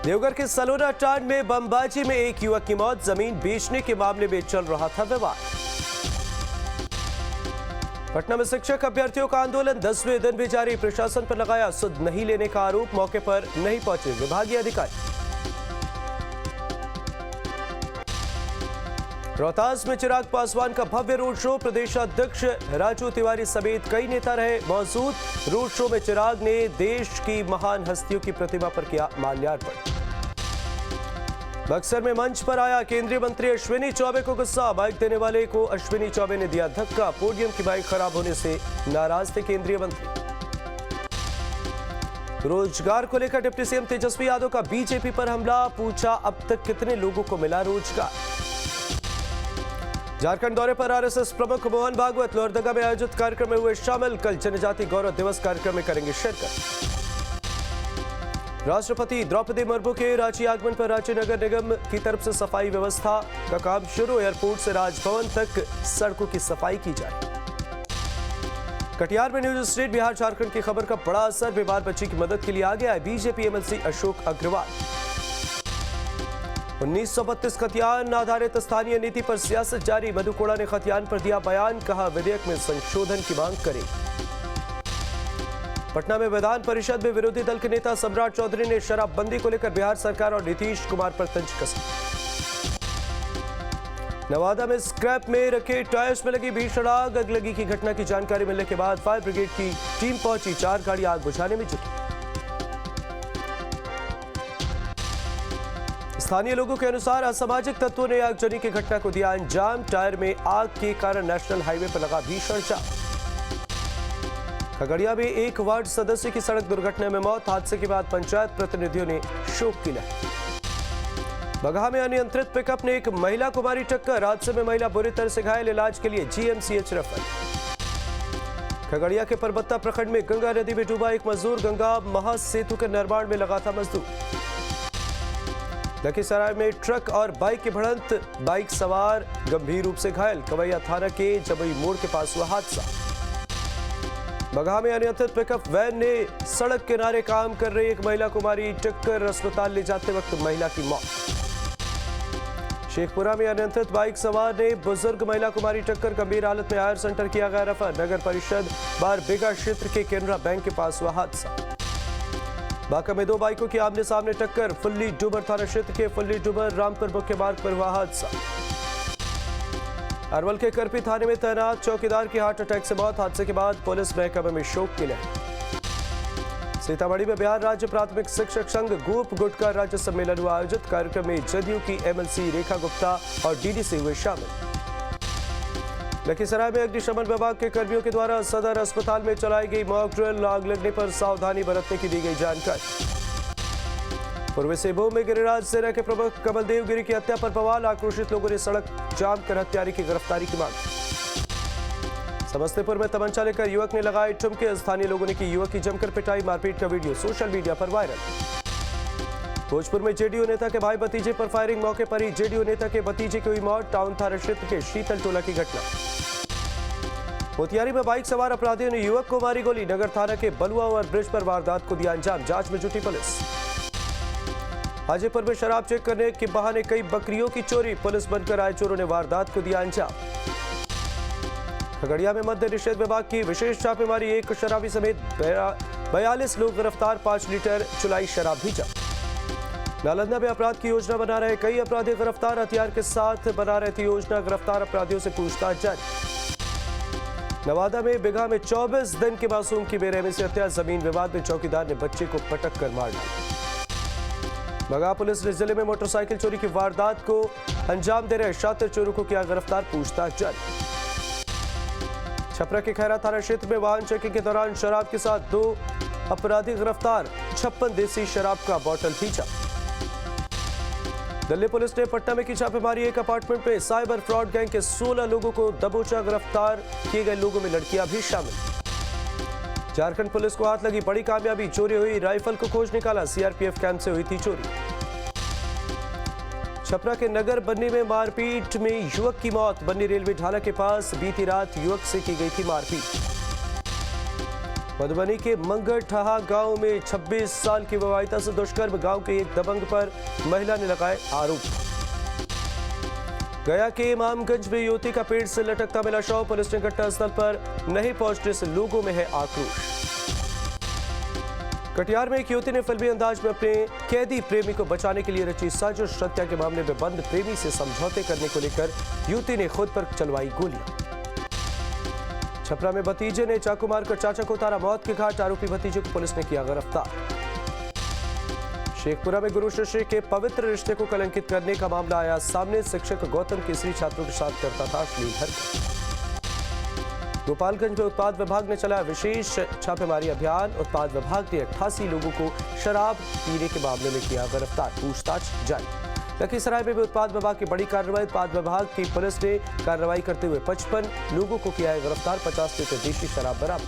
देवघर के सलोना टांड में बमबाजी में एक युवक की मौत। जमीन बेचने के मामले में चल रहा था विवाद। पटना में शिक्षक अभ्यर्थियों का आंदोलन 10वें दिन भी जारी। प्रशासन पर लगाया सुध नहीं लेने का आरोप। मौके पर नहीं पहुंचे विभागीय अधिकारी। रोहतास में चिराग पासवान का भव्य रोड शो। प्रदेश अध्यक्ष राजू तिवारी समेत कई नेता रहे मौजूद। रोड शो में चिराग ने देश की महान हस्तियों की प्रतिमा पर किया माल्यार्पण। बक्सर में मंच पर आया केंद्रीय मंत्री अश्विनी चौबे को गुस्सा। बाइक देने वाले को अश्विनी चौबे ने दिया धक्का। पोडियम की बाइक खराब होने से नाराज थे केंद्रीय मंत्री। रोजगार को लेकर डिप्टी सीएम तेजस्वी यादव का बीजेपी पर हमला। पूछा अब तक कितने लोगों को मिला रोजगार। झारखंड दौरे पर आरएसएस प्रमुख मोहन भागवत लोहरदगा में आयोजित कार्यक्रम में हुए शामिल। कल जनजाति गौरव दिवस कार्यक्रम में करेंगे शिरकत। राष्ट्रपति द्रौपदी मुर्मू के रांची आगमन पर रांची नगर निगम की तरफ से सफाई व्यवस्था का काम शुरू। एयरपोर्ट से राजभवन तक सड़कों की सफाई की जाए। कटिहार में न्यूज स्ट्रीट बिहार झारखंड की खबर का बड़ा असर। बीमार बच्ची की मदद के लिए आगे आए बीजेपी एमएलसी अशोक अग्रवाल। 1932 खतियान आधारित स्थानीय नीति पर सियासत जारी। मधु कोड़ा ने खतियान पर दिया बयान। कहा विधेयक में संशोधन की मांग करें। पटना में विधान परिषद में विरोधी दल के नेता सम्राट चौधरी ने शराबबंदी को लेकर बिहार सरकार और नीतीश कुमार पर तंज कसा। नवादा में स्क्रैप में रखे टायर्स में लगी भीषण आग। अगलगी की घटना की जानकारी मिलने के बाद फायर ब्रिगेड की टीम पहुंची। 4 गाड़ी आग बुझाने में जुटी। स्थानीय लोगों के अनुसार असामाजिक तत्वों ने आगजनी की घटना को दिया अंजाम। टायर में आग के कारण नेशनल हाईवे पर लगा भीषण जाम। खगड़िया में एक वार्ड सदस्य की सड़क दुर्घटना में मौत। हादसे के बाद पंचायत प्रतिनिधियों ने शोक की लहर। बगहा में अनियंत्रित पिकअप ने एक महिला को मारी टक्कर। हादसे में महिला बुरी तरह से घायल। इलाज के लिए जीएमसीएच रेफर। खगड़िया के परबत्ता प्रखंड में गंगा नदी में डूबा एक मजदूर। गंगा महासेतु के निर्माण में लगा था मजदूर। लखीसराय में ट्रक और बाइक की भिड़ंत। बाइक सवार गंभीर रूप से घायल। कवैया थाना के जबई मोड़ के पास हुआ हादसा। बगहा में अनियंत्रित पिकअप वैन ने सड़क किनारे काम कर रही एक महिला को मारी टक्कर। अस्पताल ले जाते वक्त महिला की मौत। शेखपुरा में अनियंत्रित बाइक सवार ने बुजुर्ग महिला को मारी टक्कर। गंभीर हालत में हायर सेंटर किया गया रेफर। नगर परिषद बारबेगा क्षेत्र के केनरा बैंक के पास हुआ हादसा। बांका में 2 बाइकों की आमने सामने टक्कर। फुल्ली डुबर थाना क्षेत्र के फुल्ली डुबर रामपुर मुख्य मार्ग पर हुआ हादसा। अरवल के करपी थाने में तैनात चौकीदार की हार्ट अटैक से मौत। हादसे के बाद पुलिस महकमे में शोक की लहर। सीतामढ़ी में बिहार राज्य प्राथमिक शिक्षक संघ गूप गुट का राज्य सम्मेलन हुआ आयोजित। कार्यक्रम में जदयू की एमएलसी रेखा गुप्ता और डीडीसी हुए शामिल। लखीसराय में अग्निशमन विभाग के कर्मियों के द्वारा सदर अस्पताल में चलाई गई मॉक ड्रिल। आग लगने पर सावधानी बरतने की दी गई जानकारी। पूर्वी सिंहभूम में गिरिराज सेना के प्रमुख कमलदेव गिरी की हत्या पर बवाल। आक्रोशित लोगों ने सड़क जाम कर हत्यारे की गिरफ्तारी की मांग। समस्तीपुर में तमंचा लेकर युवक ने लगाए ठुमके। स्थानीय लोगों ने की युवक की जमकर पिटाई। मारपीट का वीडियो सोशल मीडिया पर वायरल। भोजपुर में जेडीयू नेता के भाई भतीजे पर फायरिंग। मौके पर ही जेडीयू नेता के भतीजे की हुई मौत। टाउन थाना क्षेत्र के शीतल टोला की घटना। मोतिहारी में बाइक सवार अपराधियों ने युवक को मारी गोली। नगर थाना के बलुआ ओवर ब्रिज पर वारदात को दिया अंजाम। जांच में जुटी पुलिस। हाजीपुर में शराब चेक करने के बहाने कई बकरियों की चोरी। पुलिस बनकर आए चोरों ने वारदात को दिया अंजाम। खगड़िया में मद्य निषेध विभाग की विशेष छापेमारी। एक शराबी समेत 42 लोग गिरफ्तार। 5 लीटर चुलाई शराब भी जब्त। नालंदा में अपराध की योजना बना रहे कई अपराधी गिरफ्तार। हथियार के साथ बना रहे थे योजना। गिरफ्तार अपराधियों से पूछताछ जारी। नवादा में बिघा में 24 दिन के मासूम की बेरहमी से हत्या। जमीन विवाद में चौकीदार ने बच्चे को पटक कर मार डाला। बगहा पुलिस ने जिले में मोटरसाइकिल चोरी की वारदात को अंजाम दे रहे शातिर चोरों को किया गिरफ्तार। पूछताछ जारी। छपरा के खैरा थाना क्षेत्र में वाहन चेकिंग के दौरान शराब के साथ 2 अपराधी गिरफ्तार। 56 देसी शराब का बोतल खींचा। दिल्ली पुलिस ने पटना में की छापेमारी। एक अपार्टमेंट में साइबर फ्रॉड गैंग के 16 लोगों को दबोचा। गिरफ्तार किए गए लोगों में लड़कियां भी शामिल। झारखंड पुलिस को हाथ लगी बड़ी कामयाबी। चोरी हुई राइफल को खोज निकाला। सीआरपीएफ कैंप से हुई थी चोरी। छपरा के नगर बन्नी में मारपीट में युवक की मौत। बन्नी रेलवे ढाला के पास बीती रात युवक से की गई थी मारपीट। मधुबनी के मंगरठहा गांव में 26 साल की विवाहिता से दुष्कर्म, गांव के एक दबंग पर महिला ने लगाए आरोप। गया के इमामगंज में युवती का पेड़ से लटकता मिला शव, पुलिस ने घटनास्थल पर नहीं पहुंचने से लोगों में है आक्रोश। कटिहार में एक युवती ने फिल्मी अंदाज में अपने कैदी प्रेमी को बचाने के लिए रची साजिश, हत्या के मामले में बंद प्रेमी से समझौते करने को लेकर युवती ने खुद पर चलवाई गोलियां। छपरा में भतीजे ने चाकू मारकर चाचा को उतारा मौत के घाट, आरोपी भतीजे को पुलिस ने किया गिरफ्तार। शेखपुरा में गुरु शिष्य के पवित्र रिश्ते को कलंकित करने का मामला आया सामने, शिक्षक गौतम केसरी छात्रों के साथ करता था अश्लील हरकत। गोपालगंज में उत्पाद विभाग ने चलाया विशेष छापेमारी अभियान, उत्पाद विभाग ने 88 लोगों को शराब पीने के मामले में किया गिरफ्तार, पूछताछ जारी। लखीसराय में भी उत्पाद विभाग की बड़ी कार्रवाई, उत्पाद विभाग की पुलिस ने कार्रवाई करते हुए 55 लोगों को किया है गिरफ्तार, 50 लीटर देशी शराब बरामद।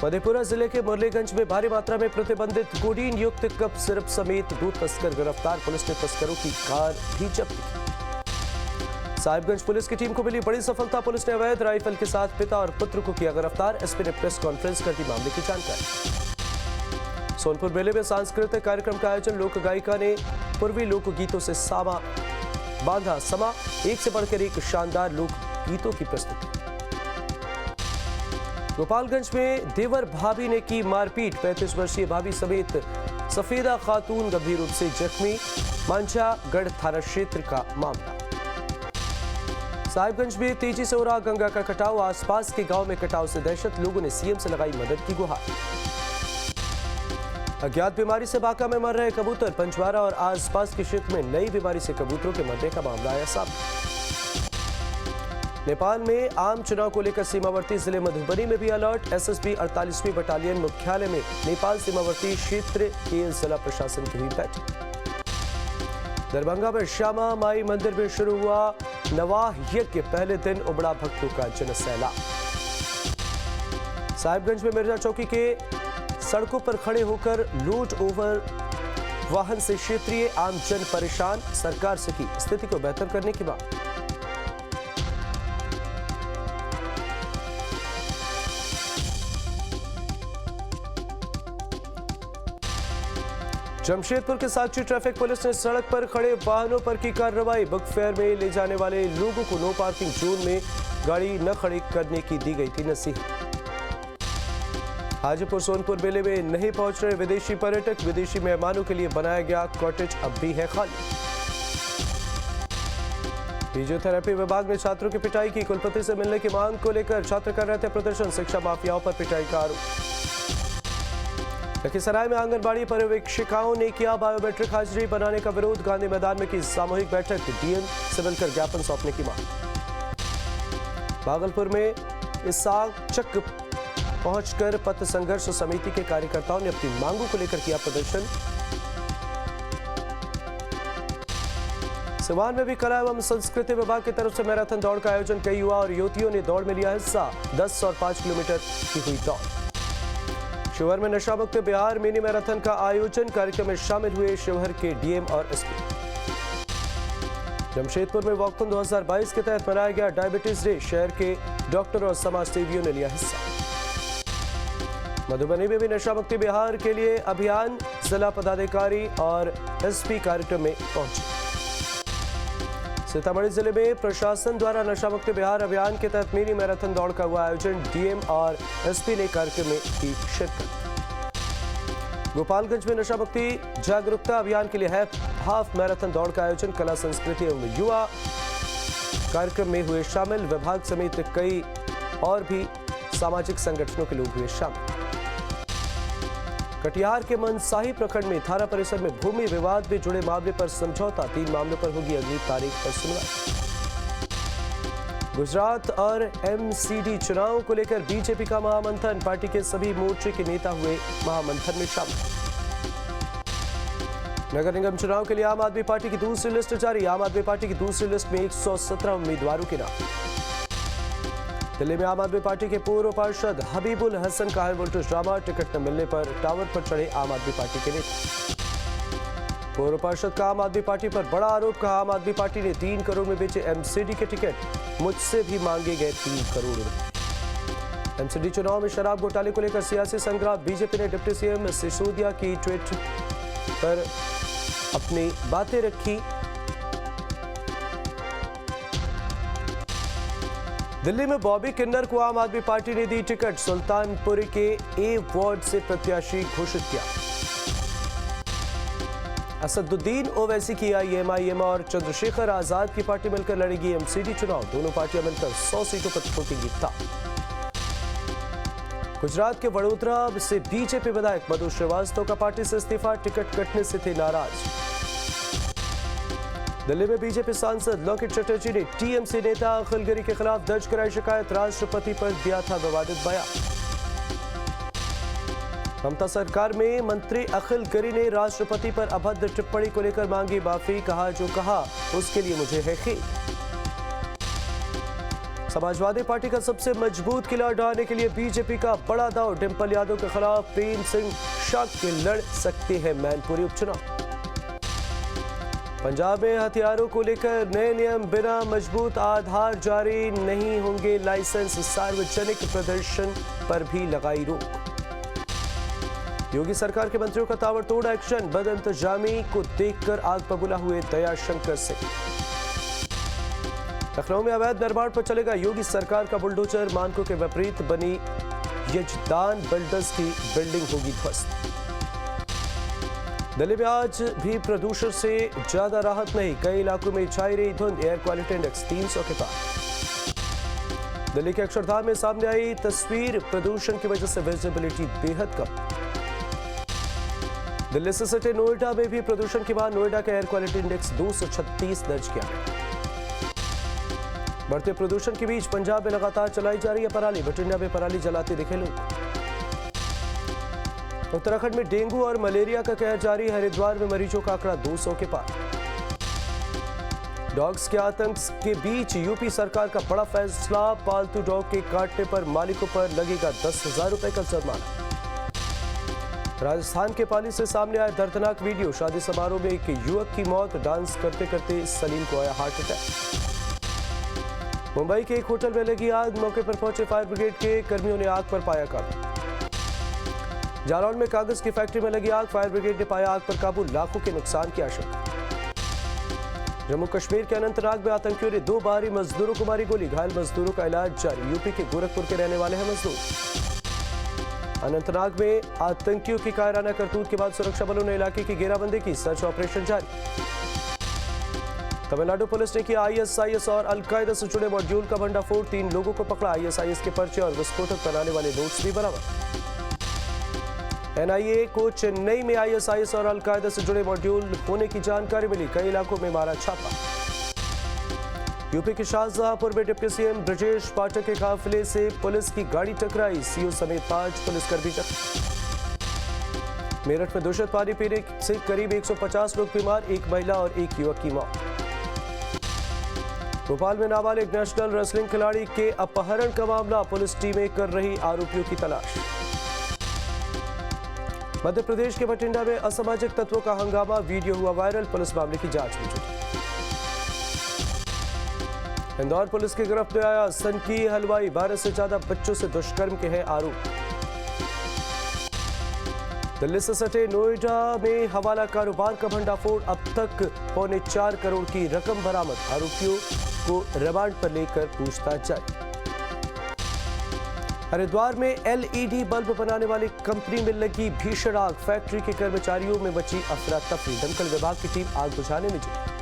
मधेपुरा जिले के मुरलीगंज में भारी मात्रा में प्रतिबंधित कोडीन युक्त कप सिरप समेत 2 तस्कर गिरफ्तार, पुलिस ने तस्करों की कार भी जब्त की। साहिबगंज पुलिस की टीम को मिली बड़ी सफलता, पुलिस ने अवैध राइफल के साथ पिता और पुत्र को किया गिरफ्तार, एसपी ने प्रेस कॉन्फ्रेंस कर दी मामले की जानकारी। सोनपुर मेले में सांस्कृतिक कार्यक्रम का आयोजन, लोक गायिका ने पूर्वी लोकगीतों से बांधा समा, एक से बढ़कर एक शानदार लोक गीतों की प्रस्तुति। गोपालगंज में देवर भाभी ने की मारपीट, 35 वर्षीय भाभी समेत सफेदा खातून गंभीर रूप से जख्मी, मांझागढ़ थाना क्षेत्र का मामला। साहिबगंज में तेजी से हो रहा गंगा का कटाव, आसपास के गांव में कटाव से दहशत, लोगों ने सीएम से लगाई मदद की गुहार। अज्ञात बीमारी से बांका में मर रहे कबूतर, पंचवारा और आसपास के क्षेत्र में नई बीमारी से कबूतरों के मरने का मामला आया सामने। नेपाल में आम चुनाव को लेकर सीमावर्ती जिले मधुबनी में भी अलर्ट, एसएसबी 48वीं बटालियन मुख्यालय में नेपाल सीमावर्ती क्षेत्र के जिला प्रशासन की हुई बैठक। दरभंगा में श्यामा माई मंदिर में शुरू हुआ नवाह यज्ञ, पहले दिन उमड़ा भक्तों का जनसैलाब। साहिबगंज में मिर्जा चौकी के सड़कों पर खड़े होकर लूट ओवर वाहन से क्षेत्रीय आमजन परेशान, सरकार से की स्थिति को बेहतर करने की मांग। जमशेदपुर के साक्षी ट्रैफिक पुलिस ने सड़क पर खड़े वाहनों पर की कार्रवाई, बुक फेयर में ले जाने वाले लोगों को नो पार्किंग जोन में गाड़ी न खड़ी करने की दी गई थी नसीहत। हाजीपुर सोनपुर मेले में नहीं पहुंच रहे विदेशी पर्यटक, विदेशी मेहमानों के लिए बनाया गया कॉटेज अब भी है खाली। फिजियोथेरेपी विभाग ने छात्रों की पिटाई की, कुलपति से मिलने की मांग को लेकर छात्र कर रहे थे प्रदर्शन, शिक्षा माफियाओं पर पिटाई का आरोप। लखीसराय में आंगनबाड़ी पर्यवेक्षिकाओं ने किया बायोमेट्रिक हाजिरी बनाने का विरोध, गांधी मैदान में की सामूहिक बैठक, डीएम से मिलकर ज्ञापन सौंपने की मांग। भागलपुर में इसाक पहुंचकर पथ संघर्ष समिति के कार्यकर्ताओं ने अपनी मांगों को लेकर किया प्रदर्शन। सिवान में भी कला एवं संस्कृति विभाग की तरफ से मैराथन दौड़ का आयोजन, कई युवा और युवतियों ने दौड़ में लिया हिस्सा, 10 और 5 किलोमीटर की हुई दौड़। शिवहर में नशा मुक्त बिहार मिनी मैराथन का आयोजन, कार्यक्रम में शामिल हुए शिवहर के डीएम और एसपी। जमशेदपुर में वॉकथॉन 2022 के तहत मनाया गया डायबिटीज डे, शहर के डॉक्टर और समाज सेवियों ने लिया हिस्सा। मधुबनी में भी नशा मुक्ति बिहार के लिए अभियान, जिला पदाधिकारी और एसपी कार्यक्रम में पहुंचे। सीतामढ़ी जिले में प्रशासन द्वारा नशा मुक्त बिहार अभियान के तहत मिनी मैराथन दौड़ का हुआ आयोजन, डीएम और एसपी ने कार्यक्रम में की शिरकत। गोपालगंज में नशा मुक्ति जागरूकता अभियान के लिए है हाफ मैराथन दौड़ का आयोजन, कला संस्कृति एवं युवा कार्यक्रम में हुए शामिल, विभाग समेत कई और भी सामाजिक संगठनों के लोग हुए शामिल। कटिहार के मनसाही प्रखंड में थाना परिसर में भूमि विवाद में जुड़े मामले पर समझौता, 3 मामलों पर होगी अगली तारीख पर सुनवाई। गुजरात और एमसीडी चुनाव को लेकर बीजेपी का महामंथन, पार्टी के सभी मोर्चे के नेता हुए महामंथन में शामिल। नगर निगम चुनाव के लिए आम आदमी पार्टी की दूसरी लिस्ट जारी, आम आदमी पार्टी की दूसरी लिस्ट में 117 उम्मीदवारों के नाम। दिल्ली में आम आदमी पार्टी के पूर्व पार्षद हबीबुल हसन का हाई वोल्टेज ड्रामा, टिकट न मिलने पर टावर पर चढ़े आम आदमी पार्टी के नेता। पूर्व पार्षद का आम आदमी पार्टी पर बड़ा आरोप, कहा आम आदमी पार्टी ने 3 करोड़ में बेचे एमसीडी के टिकट, मुझसे भी मांगे गए 3 करोड़ रुपए। एमसीडी चुनाव में शराब घोटाले को लेकर सियासी संग्राम। बीजेपी ने डिप्टी सीएम सिसोदिया की ट्वीट पर अपनी बातें रखी। दिल्ली में बॉबी किन्नर को आम आदमी पार्टी ने दी टिकट। सुल्तानपुर के ए वार्ड से प्रत्याशी घोषित किया। असदुद्दीन ओवैसी की आईएमआईएम और चंद्रशेखर आजाद की पार्टी मिलकर लड़ेगी एमसीडी चुनाव। दोनों पार्टियां मिलकर 100 सीटों पर ठोकेंगी ताक। गुजरात के वडोदरा से बीजेपी विधायक मधु श्रीवास्तव का पार्टी से इस्तीफा। टिकट कटने से थे नाराज। दिल्ली में बीजेपी सांसद लोकेट चटर्जी ने टीएमसी नेता अखिल के खिलाफ दर्ज कराई शिकायत। राष्ट्रपति पर दिया था विवादित बयान। ममता सरकार में मंत्री अखिल गिरी ने राष्ट्रपति पर अभद्र टिप्पणी को लेकर मांगी माफी। कहा जो कहा उसके लिए मुझे है खेद। समाजवादी पार्टी का सबसे मजबूत किला ढाने के लिए बीजेपी का बड़ा दांव। डिंपल यादव के खिलाफ प्रेम सिंह शक के लड़ सकते हैं मैनपुरी उपचुनाव। पंजाब में हथियारों को लेकर नए नियम। बिना मजबूत आधार जारी नहीं होंगे लाइसेंस। सार्वजनिक प्रदर्शन पर भी लगाई रोक। योगी सरकार के मंत्रियों का ताबड़तोड़ एक्शन। बदइंतजामी को देखकर आग बबूला हुए दयाशंकर सिंह। लखनऊ में अवैध निर्माण पर चलेगा योगी सरकार का बुलडोजर। मानकों के विपरीत बनी यजदान बिल्डर्स की बिल्डिंग होगी ध्वस्त। दिल्ली में आज भी प्रदूषण से ज्यादा राहत नहीं। कई इलाकों में छाई रही धुंध। एयर क्वालिटी इंडेक्स 300 के पार। दिल्ली के अक्षरधाम में सामने आई तस्वीर। प्रदूषण की वजह से विजिबिलिटी बेहद कम। दिल्ली से सटे नोएडा में भी प्रदूषण के बाद नोएडा का एयर क्वालिटी इंडेक्स 236 दर्ज किया गया। बढ़ते प्रदूषण के बीच पंजाब में लगातार चलाई जा रही है पराली। बठिंडा में पराली जलाते दिखे लोग। उत्तराखंड में डेंगू और मलेरिया का कहर जारी। हरिद्वार में मरीजों का आंकड़ा 200 के पार। डॉग्स के आतंक के बीच यूपी सरकार का बड़ा फैसला। पालतू डॉग के काटने पर मालिकों पर लगेगा 10,000 रुपए का जुर्माना। राजस्थान के पाली से सामने आया दर्दनाक वीडियो। शादी समारोह में एक युवक की मौत। डांस करते करते सलीम को आया हार्ट अटैक। मुंबई के एक होटल में लगी आग। मौके पर पहुंचे फायर ब्रिगेड के कर्मियों ने आग पर पाया काबू। जालौन में कागज की फैक्ट्री में लगी आग। फायर ब्रिगेड ने पाया आग पर काबू। लाखों के नुकसान की आशंका। जम्मू कश्मीर के अनंतनाग में आतंकियों ने 2 बाहरी मजदूरों को मारी गोली। घायल मजदूरों का इलाज जारी। यूपी के गोरखपुर के रहने वाले हैं मजदूर। अनंतनाग में आतंकियों की कायराना करतूत के बाद सुरक्षा बलों ने इलाके की घेराबंदी की। सर्च ऑपरेशन जारी। तमिलनाडु पुलिस ने किया आईएसआईएस और अलकायदा से जुड़े मॉड्यूल का भंडाफोड़। 3 लोगों को पकड़ा। आईएसआईएस के पर्चे और विस्फोटक बनाने वाले नोट्स भी बरामद। एनआईए को चेन्नई में आईएसआईएस और अलकायदा से जुड़े मॉड्यूल होने की जानकारी मिली। कई इलाकों में मारा छापा। यूपी के शाहजहांपुर में डिप्टी सीएम ब्रजेश पाठक के काफिले से पुलिस की गाड़ी टकराई। सीओ समेत 5 पुलिसकर्मी जख्मी। मेरठ में दूषित पानी पीने से करीब 150 लोग बीमार। 1 महिला और 1 युवक की मौत। भोपाल में नाबालिग नेशनल रेसलिंग खिलाड़ी के अपहरण का मामला। पुलिस टीमें कर रही आरोपियों की तलाश। मध्य प्रदेश के बठिंडा में असामाजिक तत्वों का हंगामा। वीडियो हुआ वायरल। पुलिस मामले की जांच में जुटी। इंदौर पुलिस की गिरफ्त में आया सनकी हलवाई। 12 से ज्यादा बच्चों से दुष्कर्म के हैं आरोप। दिल्ली से सटे नोएडा में हवाला कारोबार का भंडाफोड़। अब तक 4.25 करोड़ की रकम बरामद। आरोपियों को रिमांड पर लेकर पूछताछ जारी। हरिद्वार में एलईडी बल्ब बनाने वाली कंपनी में लगी भीषण आग। फैक्ट्री के कर्मचारियों में मची अफरा तफरी। दमकल विभाग की टीम आग बुझाने में जुटी।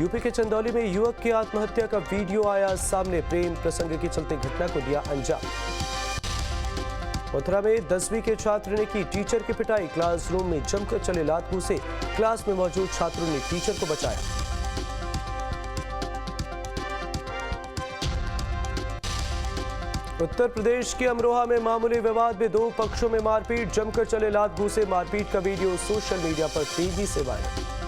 यूपी के चंदौली में युवक की आत्महत्या का वीडियो आया सामने। प्रेम प्रसंग के चलते घटना को दिया अंजाम। मथुरा में 10वीं के छात्र ने की टीचर की पिटाई। क्लासरूम में जमकर चले लात घूंसे। क्लास में मौजूद छात्रों ने टीचर को बचाया। उत्तर प्रदेश के अमरोहा में मामूली विवाद में 2 पक्षों में मारपीट। जमकर चले लात घूंसे। मारपीट का वीडियो सोशल मीडिया पर तेजी से वायरल।